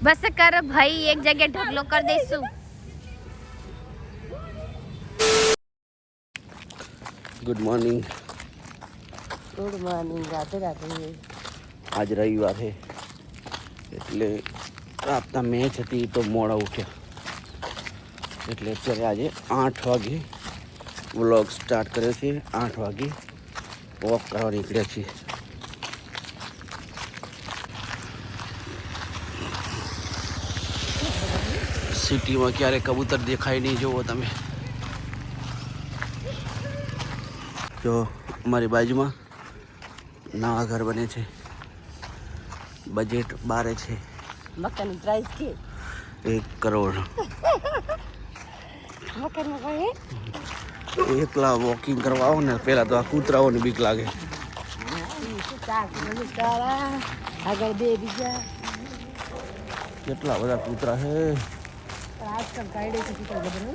बस कर भाई, एक जगह ढगलो कर देसु। Good morning. Good morning, Radhe Radhe. આજ રવિવાર છે એટલે રાતના મેચ હતી તો મોડા ઉઠ્યા એટલે અત્યારે આજે 8 વાગે વ્લોગ સ્ટાર્ટ કર્યો છે. 8 વાગે વોક કરવા નીકળ્યા છીએ. સિટીમાં ક્યારે કબૂતર દેખાય નહીં જોવો તમે. જો અમારી બાજુમાં નવા ઘર બને છે. બજેટ 12 છે. મકાનની પ્રાઇસ કે 1 કરોડ. મકાનમાં ભાઈ એકલા વોકિંગ કરવા આવો ને પહેલાં તો આ કૂતરાઓને બીક લાગે. આગળ બે બીજા કેટલા બધા કૂતરા છે. આજકાલ કાઢે છે કૂતરા ખબર ને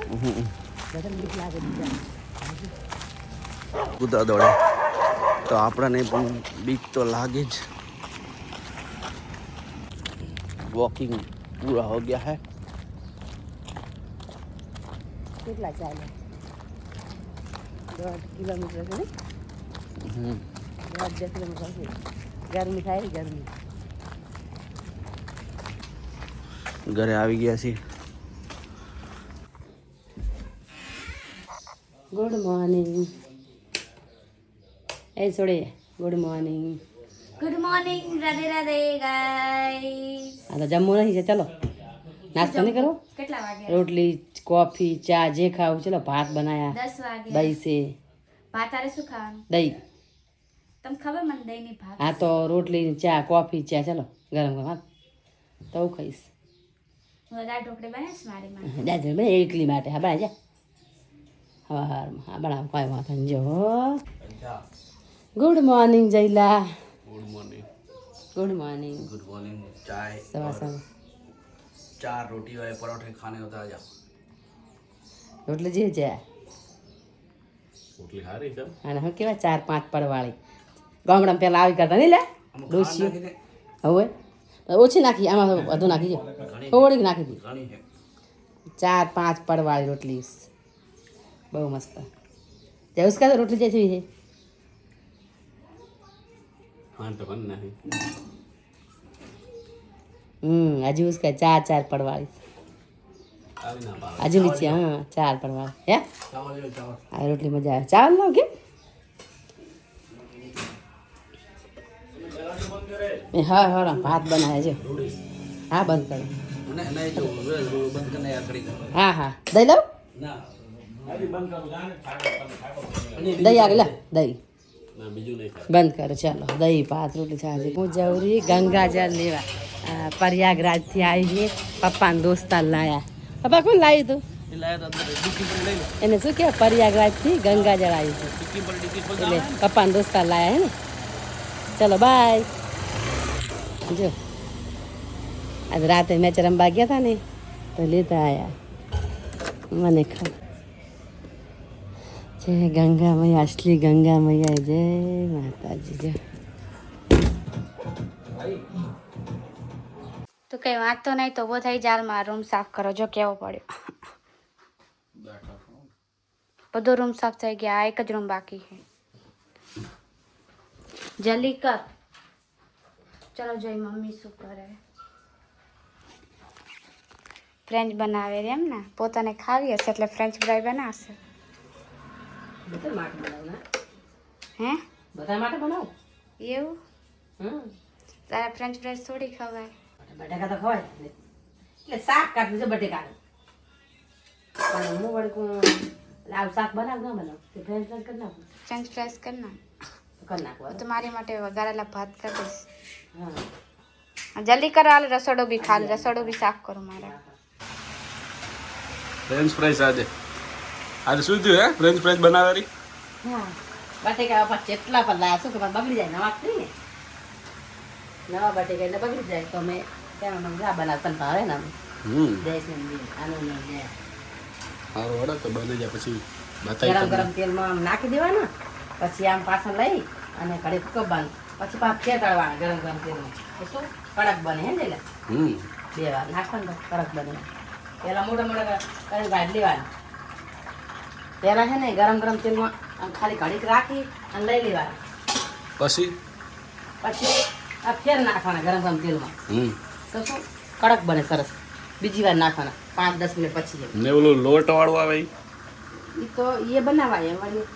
બધાને બીક લાગે બીજા કૂતરા દોડે તો આપણને પણ બીક તો લાગે જ. वॉकिंग पूरा हो गया है. કેટલા ચાલે 1.5 કિલોમીટર છે ને 1.5 કિલોમીટર છે. ગરમી થાય ગરમી. ઘરે આવી ગયા છીએ. Good morning. એ છોડે good morning. Good morning, Radhe Radhe guys. આ તો જમવું નહીં છે. ચલો નાસ્તો નહીં કરો. કેટલા વાગે? રોટલી કોફી ચા જે ખાવું. ચલો ભાત બનાયા 10 વાગે. દહીં છે. ભાત આરે શું ખાવાનું? દહીં. તમને ખબર મને દહીં ની ભાત. હા તો રોટલી ચા કોફી ચા. ચલો ગરમ ગરમ હા તો હું ખાઈશ. હું દાળ ઢોકળી બનાવીશ મારી માટે. દાદા મેં એકલી માટે હા બનાવી જા હા હા બનાવ કાંઈ વાંધો નહીં. જો good morning Jayla. Good morning. Good morning. Good morning. चाय सवा सवा 4 रोटी वाले परोठे खाने होता है. जाओ રોટલી જે છે રોટલી ખા રહી છે. અને હું કેવા 4-5 પડવાળી ગામડામાં પહેલાં આવી કરતા નહીં લે ડોસી હવે ઓછી નાખી આમાં વધુ નાખી છે થોડીક નાખી હતી. 4-5 પડવાળી રોટલી બહુ મસ્ત. જય ઉસકા તો રોટલી જैसी है. हाँ तो बन नहीं. हजू उसका 4 પડવાળી हजू नीचे हाँ 4 પડવાળી હે આ રોટલી મજા આવે. ચાવલ લો કે હા હા ભાત બનાવે છે. હા બંધ કરો. હા હા દહીં લઉં. દહીં આગળ લે દહીં બંધ કરો. ચાલો દહીં ભાત રોટલી સાંજે હું જવરી ગંગાજળ લેવા પ્રયાગરાજથી આવી છે. પપ્પાને દોસ્તાર લાયા. પપ્પા કોણ લાવ્યું તું એને શું કહેવાય પ્રયાગરાજથી ગંગાજળ આવી છે એટલે પપ્પાને દોસ્તાર લાયા હે ને. ચલો બાય. જો આજે રાતે મેચ રમવા ગયા હતા ને તો લેતા આવ્યા મને ખબર. જય ગંગા મૈયા અસલી ગંગા મૈયા જય માતાજી. જય તો કઈ વાંચતો નહીં તો ઉભો થઈ જાલમાં રૂમ સાફ કરો. જો કેવો પડ્યો બધો રૂમ સાફ થઈ ગયા. આ એક જ રૂમ બાકી છે. જલ્દી કર. ચલો જોઈ મમ્મી શું કરે. ફ્રેન્ચ બનાવે એમ ને પોતાને ખાવી હશે એટલે ફ્રેન્ચ ફ્રાય બનાવશે. બધા માટે બનાવું ને. હે બધા માટે બનાવું એવું? તારે ફ્રેન્ચ ફ્રાઈઝ થોડી ખવાય. બટેકા તો ખવાય એટલે શાક કાઢવું છે બટેકાનું. પણ હું વળકું લાવ શાક બનાવ ના બનાવ તે ફ્રેન્ચ ફ્રાઈઝ કરી નાખું. ફ્રેન્ચ ફ્રાઈઝ કરી નાખ. કરી નાખું તો મારી માટે વઘારેલા ભાત કરી દઈશ. હા જલ્દી કરો. હાલ રસોડો બી ખાલી રસોડો બી સાફ કરો મારે. ફ્રેન્ચ ફ્રાઈઝ આજે શું થયું હે ફ્રેન્ચ ફ્રાઈઝ બનાવવાની. હા બટેકા બાપા કેટલા પર લાયા શું કે બગડી જાય નવા થઈ ને નવા બટેકા એટલે બગડી જાય તો મેં તેમાં મને આ બનાવતા ભાવે ને દેશ ને આનું ને સારું વડે તો બની જાય પછી ગરમ ગરમ તેલમાં આમ નાખી દેવાના પછી આમ પાછળ લઈ અને ઘડી ફૂકવવાનું પછી પાછા ફેર કાઢવાના ગરમ ગરમ તેલમાં તો શું કડક બને હે ને હમ 2 વાર નાખવાનું તો કડક બને પહેલા મોટા મોટા કરી કાઢી લેવાના પહેલા છે ને ગરમ ગરમ તેલમાં આમ ખાલી ઘડીક રાખી અને લઈ લેવાના પછી પછી આ ફેર નાખવાના ગરમ ગરમ તેલમાં હમ તો શું કડક બને સરસ બીજી વાર નાખવાના 5-10 મિનિટ પછી ને ઓલું લોટ વાળું આવે ઈ? એ તો એ બનાવાય વળી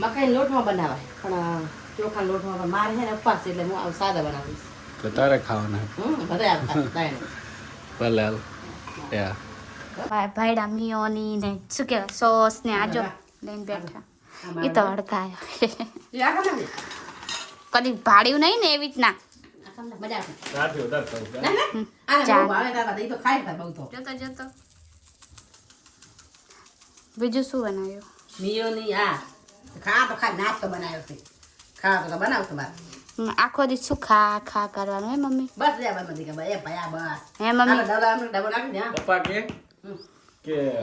મકાઈ લોટમાં બનાવાય પણ ચોખા લોટમાં પણ મારે છે ને ઉપવાસ છે એટલે હું આવું સાદા બનાવીશ તો તારે ખાવાના બધા આવતા ભલે હાલ યા ભાઈડા મિયોની ને શું કહેવાય સોસ ને આજો લઈને બેઠા એ તો હડકાયો કદી ભાડ્યું નહીં ને એવી રીતના મજા સાથી વધારે ખાવું આવે તો ખાય બહુ તો જોતો જોતો બીજું શું બનાવ્યું મિયોની આ ખા તો ખા નાસ્તો બનાવ્યો છે ખા તો બનાવ તમારે આખો દી શું ખા ખા કરવાનું હે મમ્મી બસ રે બસ કે ભાઈ એ ભયા બસ હે મમ્મી ડબો નાખી દે પપ્પા કે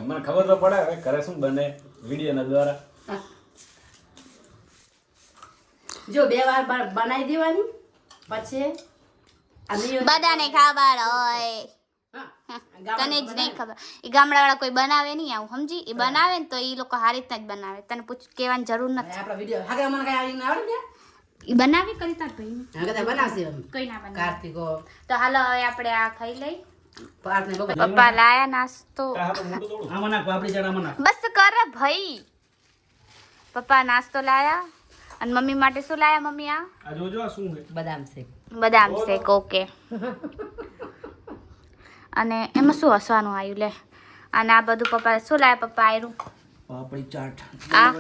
મને ખબર તો પડે હવે ઘરે શું બને વિડીયો ના દ્વારા જો 2 વાર બનાવી દેવાની પછી આ મિયો બધાને ખબર હોય તને જ નહીં ખબર એ ગામડાવાળા કોઈ બનાવે નહીં આવું સમજી એ બનાવે ને તો એ લોકો સારી રીતના જ બનાવે તને પૂછ કહેવાની જરૂર નથી આપણો વિડિયો હાગે મને કઈ આવી આવડે ને એ બનાવી કરી તાર ભાઈ હાગે તો બનાવશે કોઈ ના બનાવે કાર્તિકો તો હાલો હવે આપણે આ ખાઈ લઈ પાર્ટને બગા પપ્પા લાયા નાસ્તો આમાં નાખ પાપડી ચાટ આમાં નાખ બસ કર ભાઈ પપ્પા નાસ્તો લાયા અને મમ્મી માટે શું લાયા મમ્મી આ જોજો આ શું છે બદામ શેક બદામ શેક ઓકે અને એમાં શું હસવાનું આવ્યું લે અને આ બધું પપ્પા શું લાયા પપ્પા આવ્યું પાપડી ચાટ આ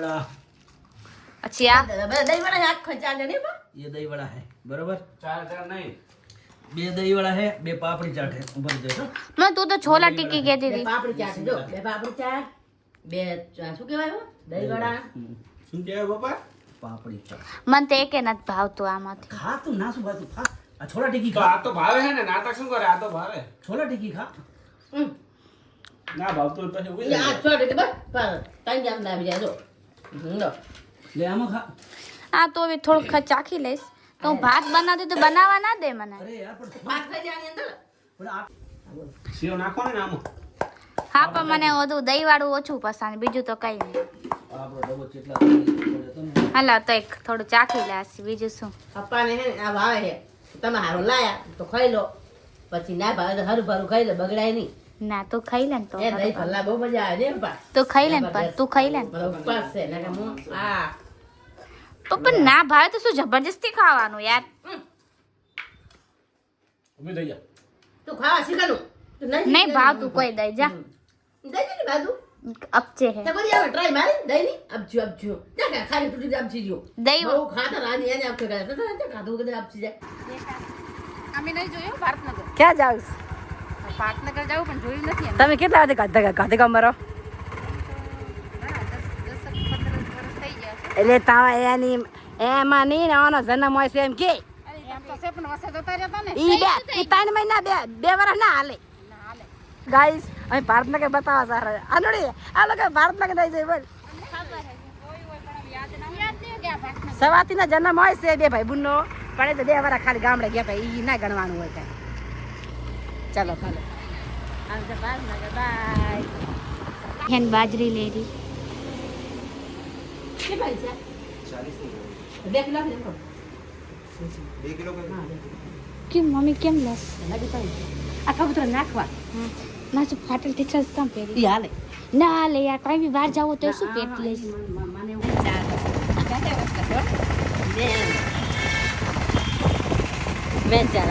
પછી આ દહીં વાળા આખો ચાલે ને બા ये दही वड़ा है बराबर ચાર નહીં 2 दही वड़ा है 2 पापड़ी चाट है ऊपर देखो મેં તું તો છોલા ટીકી કહેતી બે હતી પાપડી ચાટ જો બે પાપડી ચાટ બે શું કહેવાય દહીં વડા શું કહેવાય પપ્પા पापड़ी चाट મને તો એકે નથી ભાવતું આમાંથી खा तू ना सुबह तू खा आ छोला टिक्की તો खा આ તો ભાવે છે ને નાટક શું કરે આ તો ભાવે छोला टिक्की खा ના ભાવતું પછી ઉભી આ છોડ કે બસ તાઈ જામ ના બીજા જો લો ले आमा खा આ તો હવે થોડુંક ચાખી લઈશ તો હું ભાત બનાવતી તો બનાવવા ના દે મને अरे यार पर ભાત થઈ જાય આની અંદર पर आप સેવ નાખો ને આમાં હા પણ મને બધું દહીં વાળું ઓછું પસંદ બીજું તો કઈ નહીં આપણો ડબ્બો ચેટલા પડે તો ને હાલો તો એક થોડું ચાખી લેશ બીજું શું પપ્પાને હે ને આ ભાવે છે તમે હારું લાયા તો ખાઈ લો પછી ના ભાવે તો હરું ભરું ખાઈ લો બગડાય નહીં ના તું ખાઈ લે ને તો એ દહીં ભલ્લા બહુ મજા આવે ને પપ્પા તું ખાઈ લે ને પણ તું ખાઈ લે ને મારો ઉપવાસ છે ને કે હું આ પપ્પા ના ભાવે તો શું જબરજસ્તી ખાવાનું યાર ઉભી થઈ જા તું ખાવા શીખવાનું તું નહીં ભાવ તું કોઈ દઈ જા દહીં ને બાજુ અપચે હે તે બધી આવે ટ્રાય મારી દહીં ની અબજુ ના કે ખાલી તૂટી જાય અબજી જો દહીં બહુ ખાતા રાની એને આપકે કરે તો ખાધું કદે અબજી જાય અમે નહીં જોયું ભારતનગર ક્યાં જાવ ભારતનગર જાવ પણ જોયું નથી તમે કેટલા વાગે ગાંધી ગામ મારો એટલે તાવા એની એમાં નહીં ને આનો જન્મ હોય છે એમ કે ઈ બે ઈ 3 મહિના બે વર્ષ ના હાલે ગાઈસ અમે ભારતનગર બતાવા સારા આનોડી આ લોકો ભારતનગર દઈ જાય બોલ સવાતી ના જન્મ હોય છે બે ભાઈ બુનનો પણ એ તો 2 વર્ષ ખાલી ગામડે ગયા ભાઈ ઈ ના ગણવાનું હોય કઈ ચાલો ચાલો આવજો ભારતનગર બાય હેન બાજરી લે રહી કે ભાઈ છે 40 2 કિલો કેમ મમ્મી કેમ લેસ લાગી પાઈ આ કબૂતર નાખવા ના જો ફાટેલ ટીચર્સ કામ પહેરી ઈ હાલે ના લે યાર કઈ બી બહાર જાવ તો શું પેટ લઈશ મને એવું ચાર મેં ચાર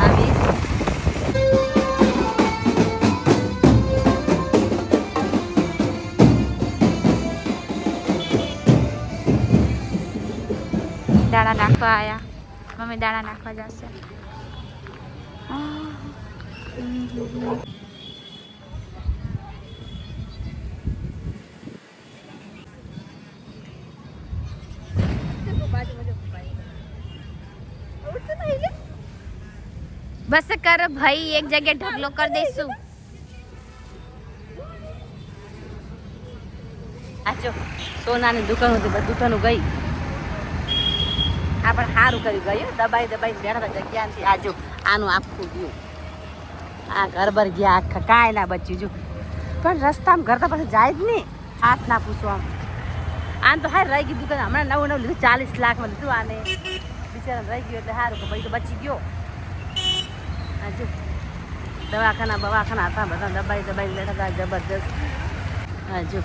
આવી દાણા નાખવા આયા મમ્મી દાણા નાખવા જશે બસ કર ભાઈ એક જગ્યાએ ઢગલો કરી દઈશું આ જો સોનાની દુકાન હતી બધી દુકાનો ગઈ આ પણ સારું કર્યું ગયું દબાઈ બેઠા જગ્યાથી આ જો આનું આખું ગયું આ ઘર બર ગયા આખા કાંઈ ના બચ્યું જો પણ રસ્તામાં ઘર તો પછી જાય જ નહીં હાથ ના પૂછો આમ તો હાર રહી ગયું દુકાન હમણાં નવું લીધું 40 લાખમાં લીધું આને બિચારા રહી ગયું એટલે સારું કે ભાઈ તો બચી ગયો આ જો દવાખાના હતા બધા દબાઈ બેઠા હતા જબરદસ્ત હા જો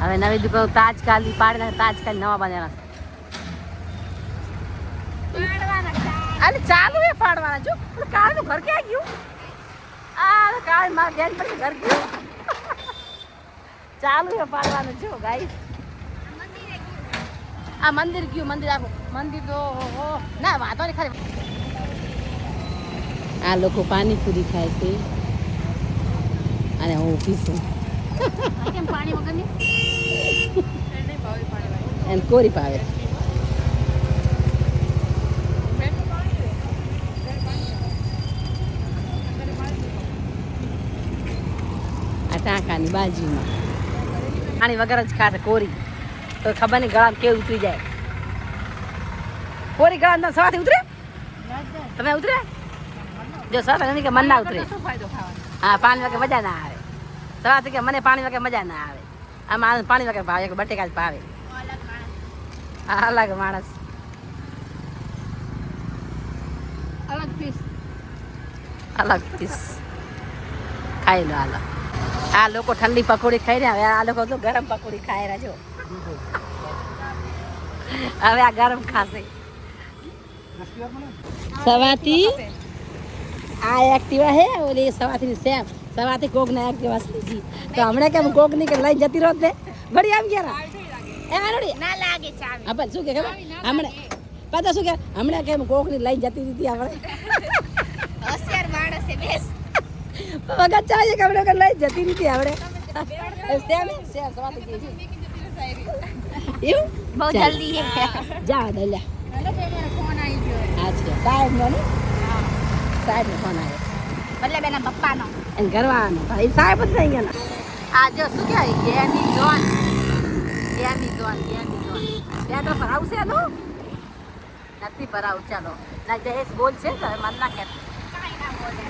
હવે નવી દુકાન તાજકાલી પાડી નાખે તાજકાલી નવા બાંધ્યા અરે ચાલુ એ પાડવાના જો કાળનું ઘર ક્યાં ગયું આ કાળ માં બેન પર ઘર ગયું ચાલુ એ પાડવાનું જો ગાઈસ આ મંદિર ગયું મંદિર આખું મંદિર તો ના વાંધો નહીં ખરી આ લોકો પાણીપુરી ખાય છે અને હું પીશું કેમ પાણી વગરની એને કોરી પાવે આ ટાંકાની બાજુમાં પાણી વગર જ ખાશે કોરી તો ખબર નહીં ગળામાં કેવું ઉતરી જાય કોરી ગળામાં સવારથી ઉતરે તમે ઉતરે જો સવાર કે મન ના ઉતરે હા પાણી વગર મજા ના આવે સવારથી કે મને પાણી વગર મજા ના આવે આમાં પાણી વગર ભાવે બટેકા જ ભાવે અલગ માણસ અલગ પીસ ખાઈ લો હાલો આ લોકો ઠંડી પકોડી ખાઈ રહ્યા હવે આ લોકો તો ગરમ પકોડી ખાઈ રહ્યા છો હવે આ ગરમ ખાશે સવાતી આ એક્ટિવા હે ઓલી સવાતી સેમ સવાતી કોક ના એક્ટિવા લીધી તો હમણાં કેમ કોક ની કે લઈ જતી રોત ને ઘડી આમ ગયા એ આરોડી ના લાગે ચાવી આપણ શું કે ખબર હમણાં પતા શું કે હમણાં કેમ કોક ની લઈ જતી હતી આપણે હોશિયાર માણસ છે બેસ વગર ચાલે કે આપણે લઈ જતી હતી આપણે સેમ સવાતી કે એવું બહુ જલ્દી હે જા દલ્યા હેલો કે મારો ફોન આવી ગયો આ છે સાહેબ નો ને સાહેબ નો ફોન આવ્યો મતલબ એના પપ્પાનો એને કરવાનો ભાઈ સાહેબ જ નહીં ગયા આ જો શું કહેવાય ગેની જોન પેટ્રોલ ભરાવું છે એનું નથી ભરાવું ચાલો ના જયેશ બોલ છે તો મન ના કે કાઈ ના બોલે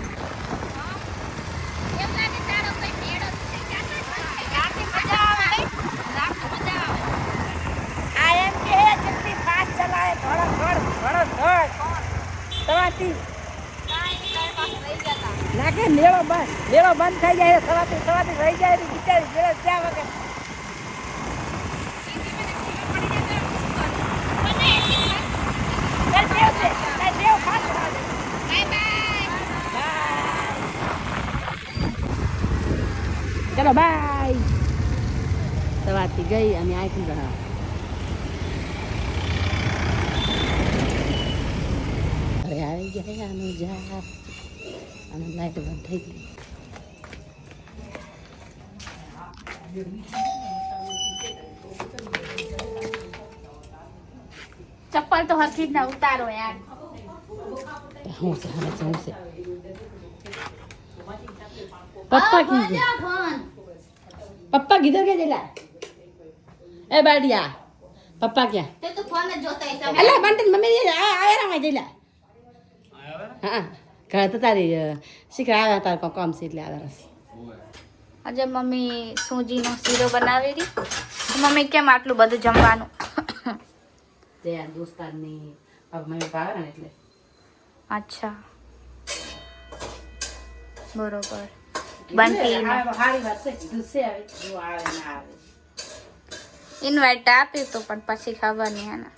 એમ લાગે તારો કોઈ મેળો થઈ જશે રાતે મજા આવે રાતે મજા આવે આ એમ કે જલ્દી ફાસ્ટ ચલાવે ધોળ સવાતી કાઈ નહીં તારે પાસે રહી જતા ના કે મેળો બંધ થઈ જાય સવાતી રહી જાય બિચારી મેળો ત્યાં વગર ચલો બાય સવારથી ગઈ અને આખી ગયા હવે આવી ગયા આનું જા અને લાઈટ બંધ થઈ ગઈ ચપ્પલ તો હરખી જ ના ઉતારો યાર હું છે પપ્પા પપ્પા કિધર ગયા જેલા એ બાડિયા પપ્પા ક્યાં તે તો ફોન જ જોતા હશે અલા બંટન મમ્મી આયા ના જેલા હા ઘર તો તારી શીખરા આવ્યા તાર કામ છે એટલે આવ્યા રસ આજે મમ્મી સૂજીનો શીરો બનાવી રહી મમ્મી કેમ આટલું બધું જમવાનું તે દોસ્તારની મમ્મી પાવે ને એટલે અચ્છા બરોબર બંટી હારી વાત છે દુસે આવે જો આવે ના આવે ઇન્વાઇટ આપ્યું તો પણ પછી ખબર નહીં એને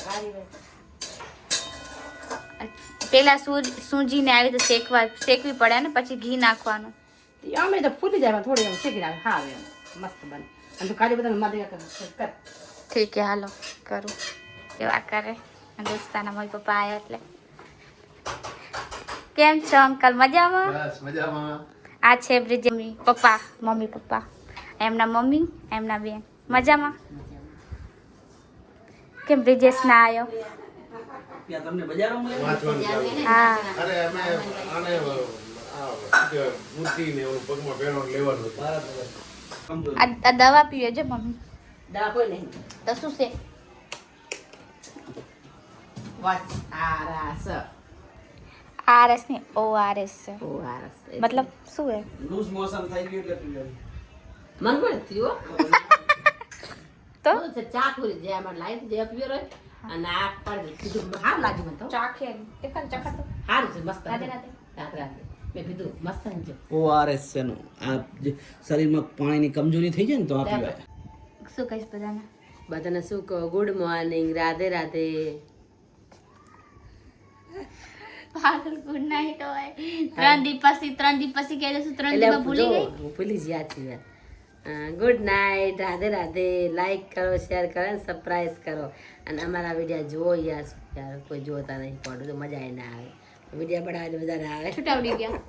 હારી વાત પેલા સૂજીને આવી તો શેકવી પડે ને પછી ઘી નાખવાનું અમે તો ફૂલી જાય થોડી શેકી આવે હા આવે મસ્ત બને અને તું ખાલી બધા મદદ કર ઠીક છે હાલો કરું એવા કરે દોસ્તાના મમ્મી પપ્પા આવ્યા એટલે કેમ છો અંકલ મજામાં બસ મજામાં આ છે બ્રિજેશ પપ્પા મમ્મી પપ્પા એમના મમ્મી એમના બેન મજામાં કેમ બ્રિજેશ ના આવ્યો ત્યાં તમને બજારમાં મળે વાંચવાનું હા અરે અમે આને મૂર્તિ ને ઓલું પગમાં પહેરવાનું લેવાનું હતું. આ દવા પીવે છે મમ્મી દવા કોઈ નહીં તો શું છે વસારસ આરએસ ની ઓઆરએસ છે ઓઆરસ મતલબ શું હે લૂઝ મોશન થઈ ગયું એટલે પીવાનું. મન પણ થયો તો ચા પૂરી જે અમાર લાઈટ જે પીયો રે અને આ પર કીધું હાર લાગી મને તો ચાખે ટેકન ચખાતો હારું છે મસ્ત રાધે રાધે. રાધે મેં કીધું મસ્ત છે ORS છે નું. આ જે શરીરમાં પાણીની કમજોરી થઈ જાય ને તો આ પીવાય. શું કહીશ બધાને બધાને શું કહો ગુડ મોર્નિંગ રાધે રાધે પાગલ ગુડ નાઈટ હોય 3 દી પછી કહી દેશું 3 દી ભૂલી ગઈ હું ભૂલી જ યાદ છે યાર good night Radhe Radhe like કરો શેર કરો અને સબસ્ક્રાઇબ કરો અને અમારા વિડીયો જુઓ યાર કોઈ જોતા નહીં પડે તો મજા આવી ના આવે વિડીયો બનાવવાની મજા ના આવે છૂટાવડી ગયા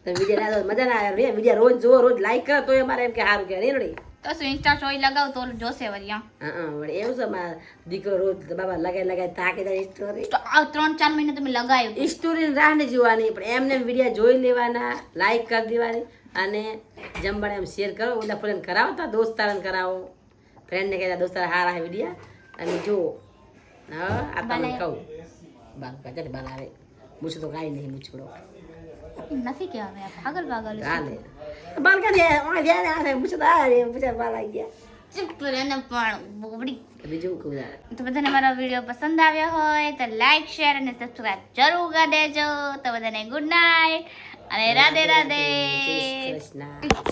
તો વિડીયો ના મજા ના આવે વિડીયો રોજ જુઓ રોજ લાઈક કરો તો અમારે એમ કે સારું કે રેડી તો શું ઇન્સ્ટા સ્ટોરી લગાવ તો જોશે વરિયા હા વળી એવું છે મારા દીકરો રોજ બાબા લગાઈ તાકે જાય સ્ટોરી તો આ 3-4 મહિને તમે લગાવ્યું સ્ટોરી રાહ ને જોવાની પણ એમને વિડીયો જોઈ લેવાના લાઈક કરી દેવાની અને જમવાને એમ શેર કરો ઓલા ફ્રેન્ડ કરાવતા દોસ્તારને કરાવો ફ્રેન્ડને કહેતા દોસ્તાર હારા હે વિડીયો અને જુઓ હા આ તમને કહું બાલ કાચે બનાવે મૂછ તો કાંઈ નહીં મૂછડો નથી કહેવા પાગલ ચાલે બાલ કાચે ઓય ધ્યાન આવે મૂછ તો આ રે મૂછ બાલ આવી ગયા ચૂપ એને પણ બોબડી બીજું કહું તો બધાને મારો વિડીયો પસંદ આવ્યો હોય તો લાઈક શેર અને સબસ્ક્રાઇબ જરૂર કરી દેજો તો બધાને ગુડ નાઇટ અને રાધે રાધે જય શ્રી કૃષ્ણ